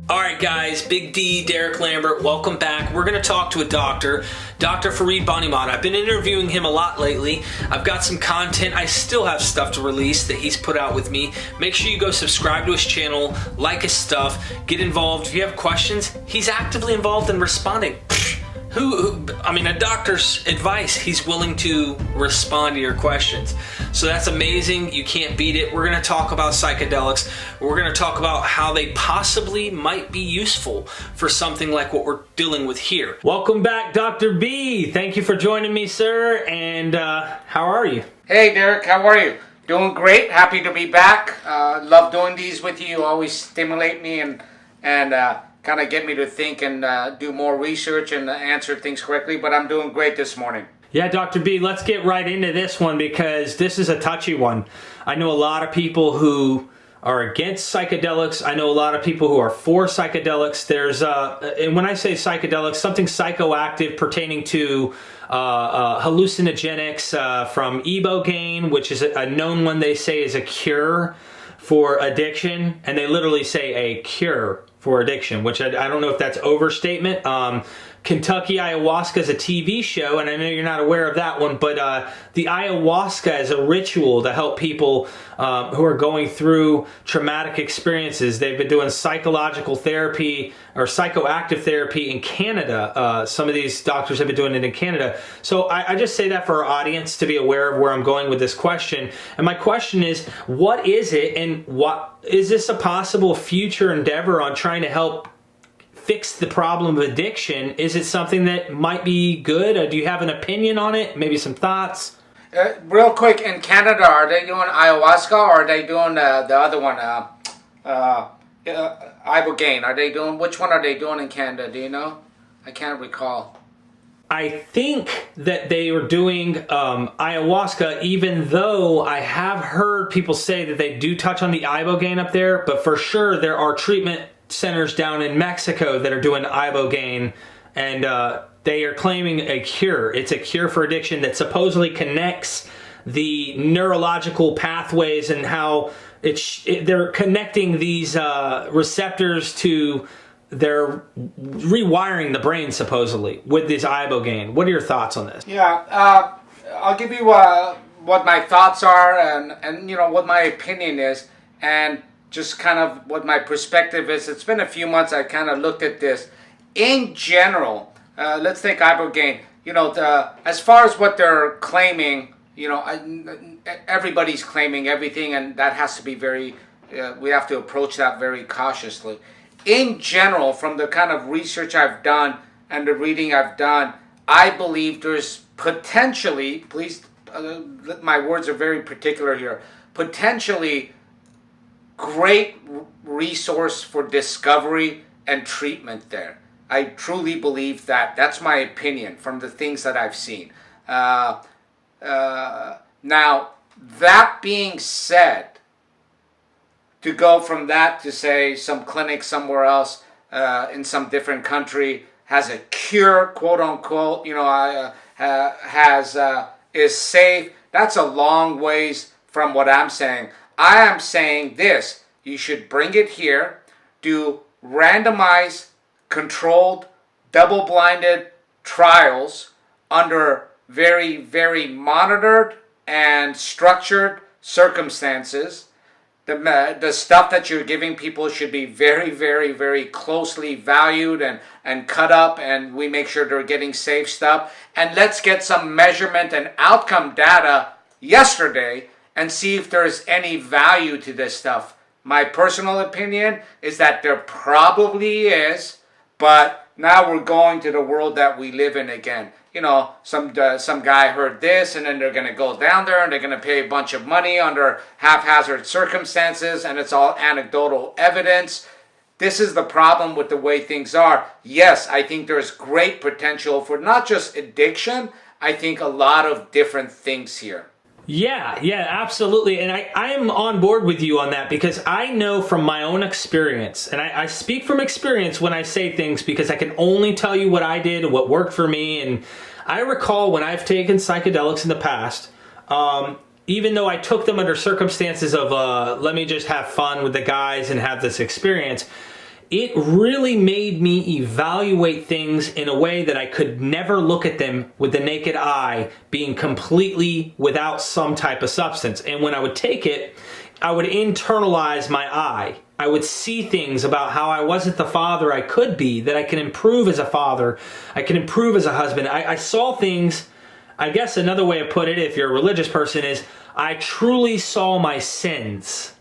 Alright guys, Big D, Derek Lambert, welcome back. We're going to talk to a doctor, Dr. Faried Banimahd. I've been interviewing him a lot lately. I've got some content. I still have stuff to release that he's put out with me. Make sure you go subscribe to his channel, like his stuff, get involved. If you have questions, he's actively involved in responding. A doctor's advice, he's willing to respond to your questions. So that's amazing. You can't beat it. We're going to talk about psychedelics. We're going to talk about how they possibly might be useful for something like what we're dealing with here. Welcome back, Dr. B. Thank you for joining me, sir. And how are you? Hey, Derek. How are you? Doing great. Happy to be back. Love doing these with you. You always stimulate me and kind of get me to think and do more research and answer things correctly, but I'm doing great this morning. Yeah, Dr. B, let's get right into this one because this is a touchy one. I know a lot of people who are against psychedelics. I know a lot of people who are for psychedelics. There's, and when I say psychedelics, something psychoactive pertaining to hallucinogenics from Ibogaine, which is a known one they say is a cure for addiction, and they literally say a cure for addiction, which I don't know if that's overstatement. Kentucky Ayahuasca is a TV show, and I know you're not aware of that one, but the ayahuasca is a ritual to help people who are going through traumatic experiences. They've been doing psychological therapy or psychoactive therapy in Canada. Some of these doctors have been doing it in Canada. So I just say that for our audience to be aware of where I'm going with this question. And my question is, what is it, and what is this a possible future endeavor on trying to help fix the problem of addiction? Is it something that might be good? Do you have an opinion on it? Maybe some thoughts? Real quick, in Canada, are they doing ayahuasca or are they doing the other one, Ibogaine? Are they doing, which one are they doing in Canada? Do you know? I can't recall. I think that they were doing ayahuasca, even though I have heard people say that they do touch on the Ibogaine up there, but for sure there are treatment centers down in Mexico that are doing Ibogaine, and they are claiming a cure. It's a cure for addiction that supposedly connects the neurological pathways and how they're connecting these receptors to, they're rewiring the brain supposedly with this Ibogaine. What are your thoughts on this? Yeah, I'll give you what my thoughts are and you know what my opinion is, and just kind of what my perspective is. It's been a few months I kind of looked at this. In general, let's take Ibogaine. You know, as far as what they're claiming, you know, everybody's claiming everything, and that has to be very, we have to approach that very cautiously. In general, from the kind of research I've done and the reading I've done, I believe there's potentially, please, my words are very particular here, potentially great resource for discovery and treatment there. I truly believe that. That's my opinion from the things that I've seen. Now, that being said, to go from that to say some clinic somewhere else in some different country has a cure, quote unquote, you know, is safe, that's a long ways from what I'm saying. I am saying this: you should bring it here, do randomized, controlled, double-blinded trials under very, very monitored and structured circumstances. The stuff that you're giving people should be very, very, very closely valued and cut up, and we make sure they're getting safe stuff. And let's get some measurement and outcome data yesterday and see if there's any value to this stuff. My personal opinion is that there probably is, but now we're going to the world that we live in again. You know, some guy heard this, and then they're going to go down there and they're going to pay a bunch of money under haphazard circumstances, and it's all anecdotal evidence. This is the problem with the way things are. Yes, I think there's great potential for not just addiction, I think a lot of different things here. Yeah, absolutely. And I am on board with you on that because I know from my own experience, and I speak from experience when I say things because I can only tell you what I did and what worked for me. And I recall when I've taken psychedelics in the past, even though I took them under circumstances of let me just have fun with the guys and have this experience, it really made me evaluate things in a way that I could never look at them with the naked eye, being completely without some type of substance. And when I would take it, I would internalize my eye. I would see things about how I wasn't the father I could be, that I can improve as a father, I can improve as a husband. I saw things, I guess another way of putting it, if you're a religious person, is I truly saw my sins.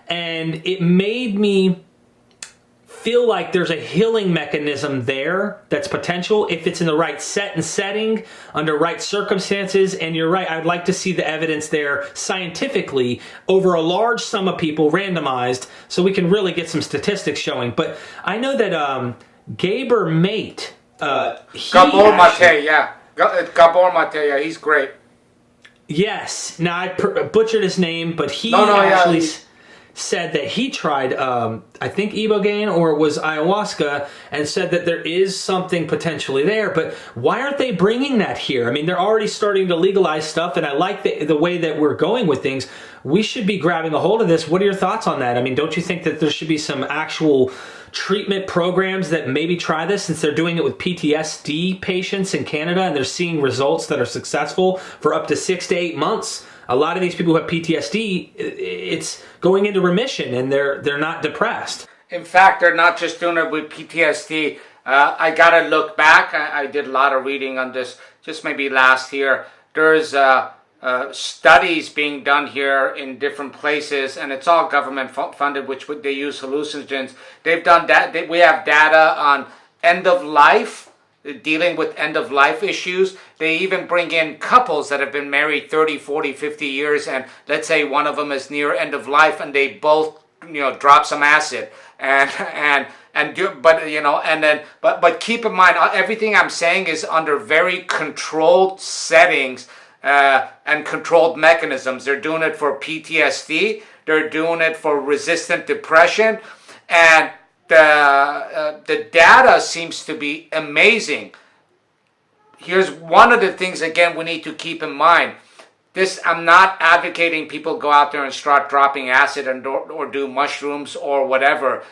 And it made me feel like there's a healing mechanism there that's potential if it's in the right set and setting, under right circumstances. And you're right, I'd like to see the evidence there scientifically over a large sum of people, randomized, so we can really get some statistics showing. But I know that Gabor Mate, Gabor Mate, yeah. Gabor Mate, yeah, he's great. Yes. Now, I butchered his name, but he said that he tried, I think Ibogaine, or it was ayahuasca, and said that there is something potentially there. But why aren't they bringing that here? I mean, they're already starting to legalize stuff, and I like the way that we're going with things. We should be grabbing a hold of this. What are your thoughts on that? I mean, don't you think that there should be some actual treatment programs that maybe try this, since they're doing it with PTSD patients in Canada, and they're seeing results that are successful for up to 6 to 8 months? A lot of these people who have PTSD, it's going into remission, and they're not depressed. In fact, they're not just doing it with PTSD. I gotta look back. I did a lot of reading on this just maybe last year. There's studies being done here in different places, and it's all government funded, which they use hallucinogens. They've done that. We have data on end of life, dealing with end-of-life issues. They even bring in couples that have been married 30, 40, 50 years, and let's say one of them is near end of life, and they both, drop some acid but keep in mind, everything I'm saying is under very controlled settings and controlled mechanisms. They're doing it for PTSD. They're doing it for resistant depression, and the data seems to be amazing. Here's one of the things, again, we need to keep in mind. I'm not advocating people go out there and start dropping acid or do mushrooms or whatever.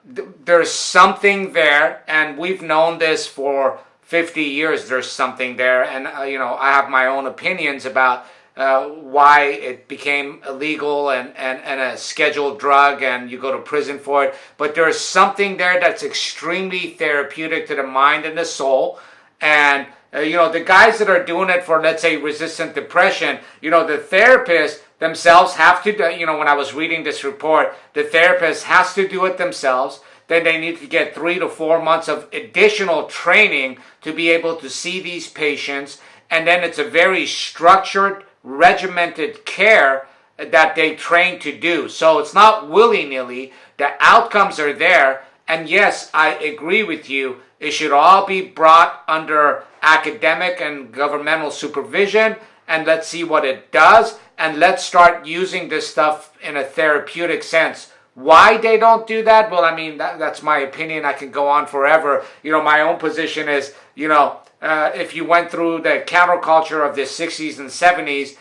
There's something there, and we've known this for 50 years. There's something there, and I have my own opinions about why it became illegal and a scheduled drug, and you go to prison for it. But there's something there that's extremely therapeutic to the mind and the soul. And the guys that are doing it for, let's say, resistant depression, the therapists themselves have to do, when I was reading this report, the therapist has to do it themselves. Then they need to get 3 to 4 months of additional training to be able to see these patients. And then it's a very structured, regimented care that they train to do. So it's not willy-nilly. The outcomes are there. And yes, I agree with you. It should all be brought under academic and governmental supervision, and let's see what it does, and let's start using this stuff in a therapeutic sense. Why they don't do that? Well, I mean, that's my opinion. I can go on forever. My own position is, if you went through the counterculture of the 60s and 70s,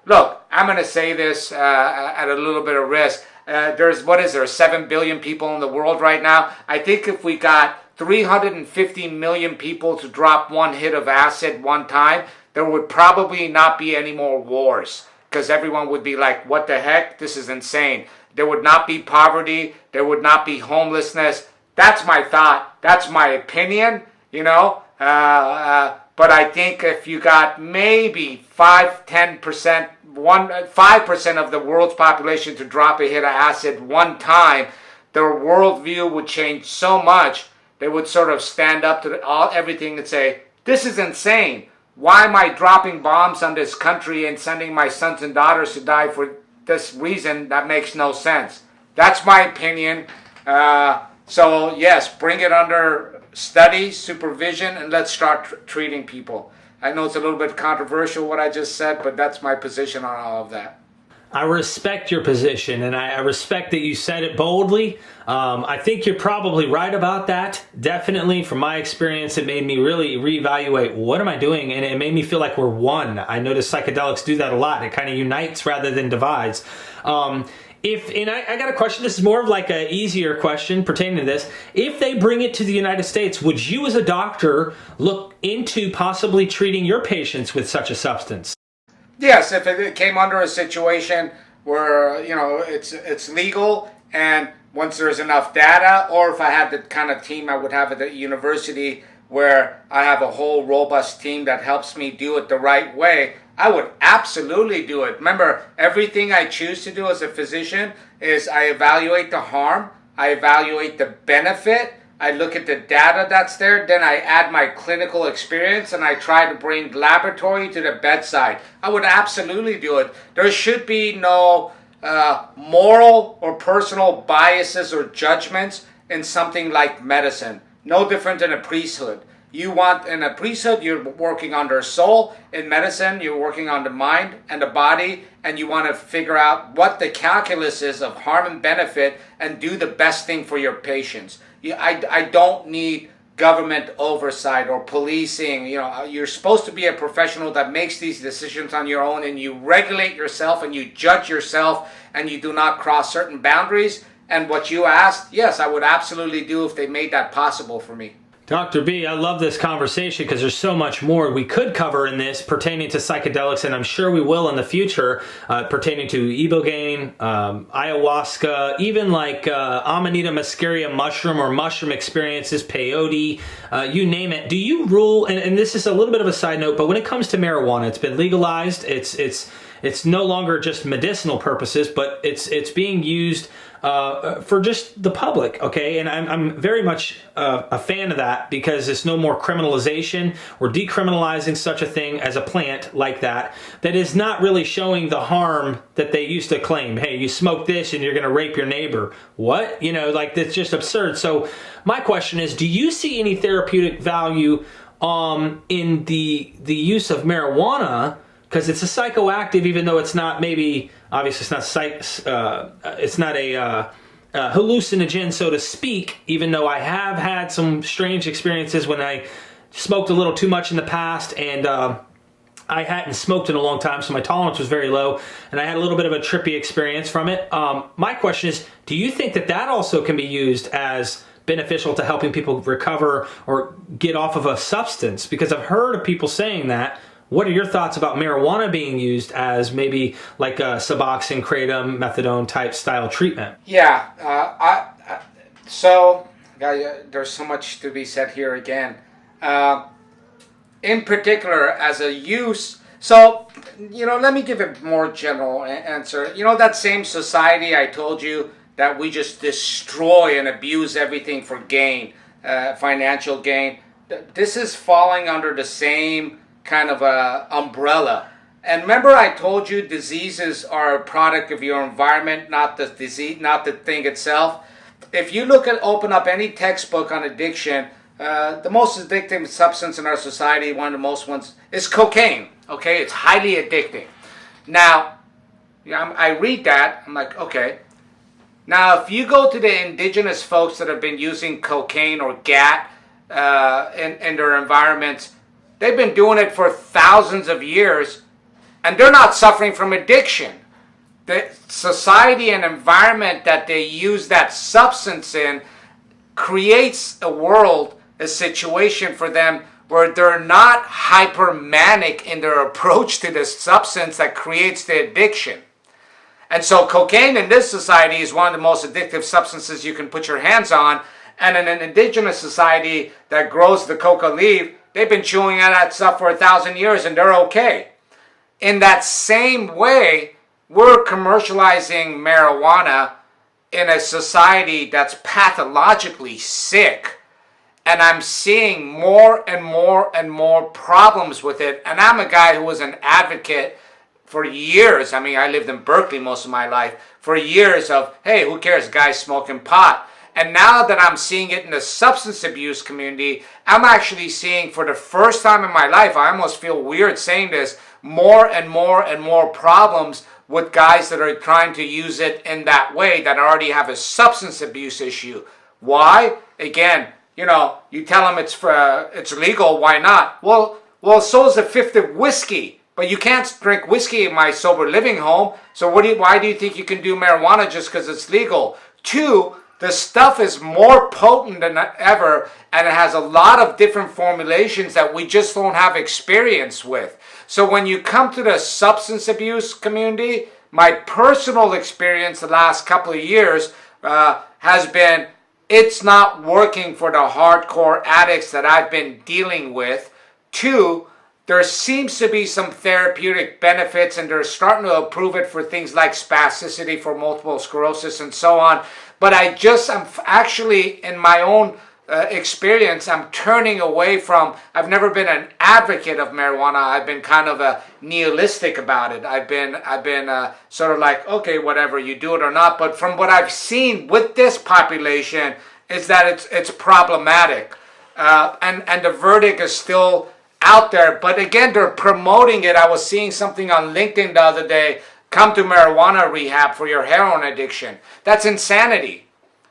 look, I'm going to say this at a little bit of risk. There's 7 billion people in the world right now. I think if we got 350 million people to drop one hit of acid one time, there would probably not be any more wars, because everyone would be like, what the heck? This is insane. There would not be poverty. There would not be homelessness. That's my thought. That's my opinion, but I think if you got maybe 5% of the world's population to drop a hit of acid one time, their worldview would change so much. They would sort of stand up to everything and say, this is insane. Why am I dropping bombs on this country and sending my sons and daughters to die for this reason? That makes no sense. That's my opinion. So yes, bring it under study, supervision, and let's start treating people. I know it's a little bit controversial what I just said, but that's my position on all of that. I respect your position, and I respect that you said it boldly. I think you're probably right about that. Definitely, from my experience, it made me really reevaluate, what am I doing? And it made me feel like we're one. I notice psychedelics do that a lot. It kind of unites rather than divides. And I got a question. This is more of like an easier question pertaining to this. If they bring it to the United States, would you as a doctor look into possibly treating your patients with such a substance? Yes, if it came under a situation where, you know, it's legal, and once there's enough data, or if I had the kind of team I would have at the university where I have a whole robust team that helps me do it the right way, I would absolutely do it. Remember, everything I choose to do as a physician is I evaluate the harm, I evaluate the benefit, I look at the data that's there, then I add my clinical experience, and I try to bring laboratory to the bedside. I would absolutely do it. There should be no moral or personal biases or judgments in something like medicine. No different than a priesthood. You want, in a priesthood, you're working on their soul. In medicine, you're working on the mind and the body, and you want to figure out what the calculus is of harm and benefit and do the best thing for your patients. I don't need government oversight or policing. You know, you're supposed to be a professional that makes these decisions on your own, and you regulate yourself and you judge yourself, and you do not cross certain boundaries. And what you asked, yes, I would absolutely do if they made that possible for me. Dr. B, I love this conversation because there's so much more we could cover in this pertaining to psychedelics, and I'm sure we will in the future, pertaining to Ibogaine, ayahuasca, even like Amanita muscaria mushroom or mushroom experiences, peyote, you name it. Do you rule, and this is a little bit of a side note, but when it comes to marijuana, it's been legalized. It's no longer just medicinal purposes, but it's being used for just the public, okay? And I'm very much a fan of that because it's no more criminalization. We're decriminalizing such a thing as a plant like that is not really showing the harm that they used to claim. Hey, you smoke this and you're going to rape your neighbor. What? You know, like that's just absurd. So my question is, do you see any therapeutic value in the use of marijuana? Because it's a psychoactive, even though it's not maybe, obviously it's not a hallucinogen, so to speak, even though I have had some strange experiences when I smoked a little too much in the past, and I hadn't smoked in a long time, so my tolerance was very low, and I had a little bit of a trippy experience from it. My question is, do you think that also can be used as beneficial to helping people recover or get off of a substance? Because I've heard of people saying that. What are your thoughts about marijuana being used as maybe like a Suboxone, kratom, methadone type style treatment? Yeah, there's so much to be said here again. In particular, as a use, so, you know, let me give a more general answer. You know, that same society I told you that we just destroy and abuse everything for gain, financial gain, this is falling under the same kind of a umbrella. And remember, I told you diseases are a product of your environment, not the disease, not the thing itself. If you open up any textbook on addiction, the most addictive substance in our society, one of the most ones, is cocaine. Okay, it's highly addicting. Now, I read that, I'm like, okay. Now, if you go to the indigenous folks that have been using cocaine or GAT in their environments, they've been doing it for thousands of years, and they're not suffering from addiction. The society and environment that they use that substance in creates a situation for them where they're not hypermanic in their approach to this substance that creates the addiction. And so cocaine in this society is one of the most addictive substances you can put your hands on, and in an indigenous society that grows the coca leaf, they've been chewing on that stuff for 1,000 years and they're okay. In that same way, we're commercializing marijuana in a society that's pathologically sick. And I'm seeing more and more and more problems with it. And I'm a guy who was an advocate for years. I mean, I lived in Berkeley most of my life. For years of, hey, who cares, guys smoking pot. And now that I'm seeing it in the substance abuse community, I'm actually seeing for the first time in my life, I almost feel weird saying this, more and more and more problems with guys that are trying to use it in that way that already have a substance abuse issue. Why? Again, you know, you tell them it's legal, why not? Well, so is a fifth of whiskey. but you can't drink whiskey in my sober living home. So why do you think you can do marijuana just because it's legal? 2, the stuff is more potent than ever, and it has a lot of different formulations that we just don't have experience with. So when you come to the substance abuse community, my personal experience the last couple of years has been, it's not working for the hardcore addicts that I've been dealing with. 2, there seems to be some therapeutic benefits, and they're starting to approve it for things like spasticity for multiple sclerosis and so on. But I'm actually, in my own experience, I'm turning away from, I've never been an advocate of marijuana. I've been kind of a nihilistic about it. I've been sort of like, okay, whatever, you do it or not. But from what I've seen with this population is that it's problematic. And the verdict is still out there. But again, they're promoting it. I was seeing something on LinkedIn the other day, come to marijuana rehab for your heroin addiction. That's insanity,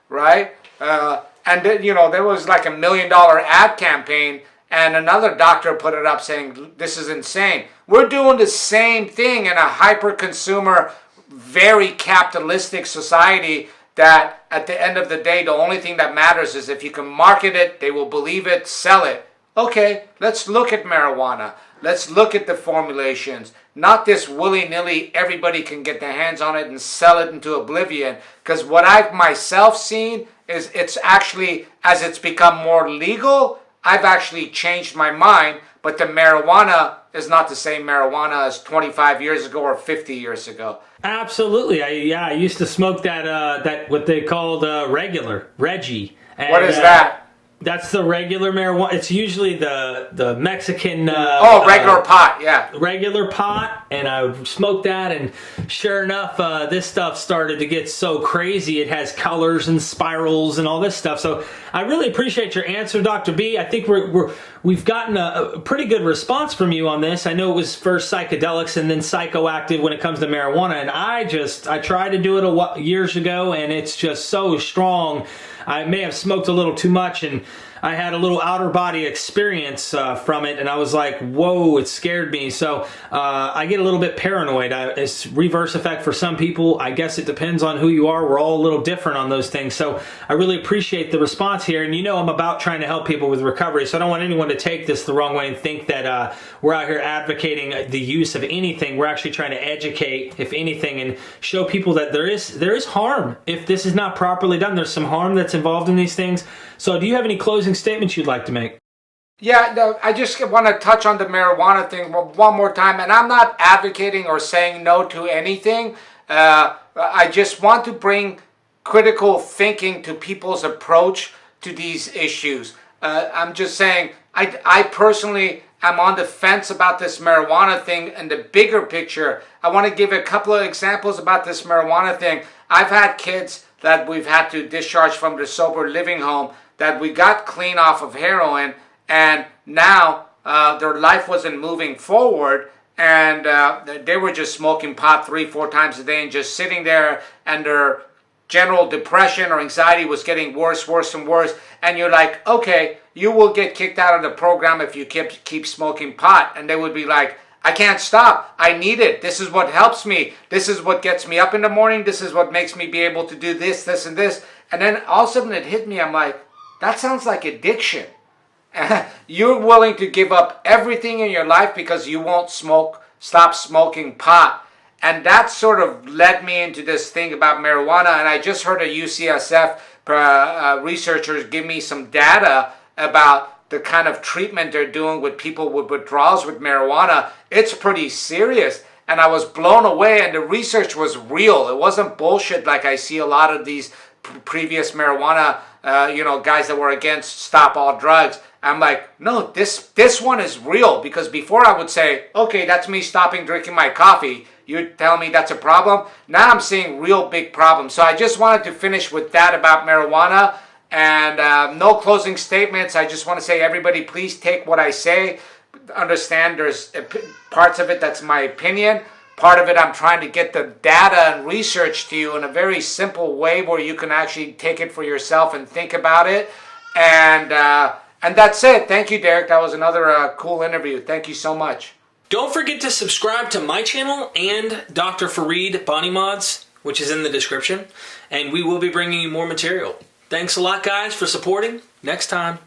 right? And there was like $1 million ad campaign, and another doctor put it up saying, this is insane. We're doing the same thing in a hyper-consumer, very capitalistic society that at the end of the day, the only thing that matters is if you can market it, they will believe it, sell it. Okay, let's look at marijuana. Let's look at the formulations. Not this willy-nilly, everybody can get their hands on it and sell it into oblivion. Because what I've myself seen is it's actually, as it's become more legal, I've actually changed my mind. But the marijuana is not the same marijuana as 25 years ago or 50 years ago. Absolutely. I used to smoke that what they called regular, Reggie. And, what is that? That's the regular marijuana. It's usually the Mexican... regular pot, yeah. Regular pot, and I would smoke that, and sure enough, this stuff started to get so crazy. It has colors and spirals and all this stuff. So I really appreciate your answer, Dr. B. I think we've gotten a pretty good response from you on this. I know it was first psychedelics and then psychoactive when it comes to marijuana, and I tried to do it years ago, and it's just so strong. I may have smoked a little too much, and I had a little outer body experience from it, and I was like, whoa, it scared me. So I get a little bit paranoid. It's reverse effect for some people. I guess it depends on who you are. We're all a little different on those things. So I really appreciate the response here. And I'm about trying to help people with recovery, so I don't want anyone to take this the wrong way and think that we're out here advocating the use of anything. We're actually trying to educate, if anything, and show people that there is harm. If this is not properly done, there's some harm that's involved in these things. So do you have any closing statements you'd like to make? Yeah, no, I just want to touch on the marijuana thing one more time. And I'm not advocating or saying no to anything. I just want to bring critical thinking to people's approach to these issues. I'm just saying, I personally am on the fence about this marijuana thing and the bigger picture. I want to give a couple of examples about this marijuana thing. I've had kids that we've had to discharge from the sober living home that we got clean off of heroin, and now their life wasn't moving forward, and they were just smoking pot 3-4 times a day and just sitting there, and their general depression or anxiety was getting worse and worse. And you're like, okay, you will get kicked out of the program if you keep smoking pot. And they would be like, I can't stop. I need it. This is what helps me. This is what gets me up in the morning. This is what makes me be able to do this, this, and this. And then all of a sudden it hit me. I'm like, that sounds like addiction. You're willing to give up everything in your life because you won't stop smoking pot. And that sort of led me into this thing about marijuana. And I just heard a UCSF researchers give me some data about the kind of treatment they're doing with people with withdrawals with marijuana. It's pretty serious. And I was blown away, and the research was real. It wasn't bullshit like I see a lot of these previous marijuana guys that were against stop all drugs. I'm like, no, this one is real, because before I would say, okay, that's me stopping drinking my coffee. You're telling me that's a problem? Now I'm seeing real big problems. So I just wanted to finish with that about marijuana, and no closing statements. I just want to say, everybody, please take what I say. Understand there's parts of it that's my opinion. Part of it I'm trying to get the data and research to you in a very simple way where you can actually take it for yourself and think about it. And that's it. Thank you, Derek. That was another cool interview. Thank you so much. Don't forget to subscribe to my channel and Dr. Faried Banimahd, which is in the description, and we will be bringing you more material. Thanks a lot, guys, for supporting. Next time.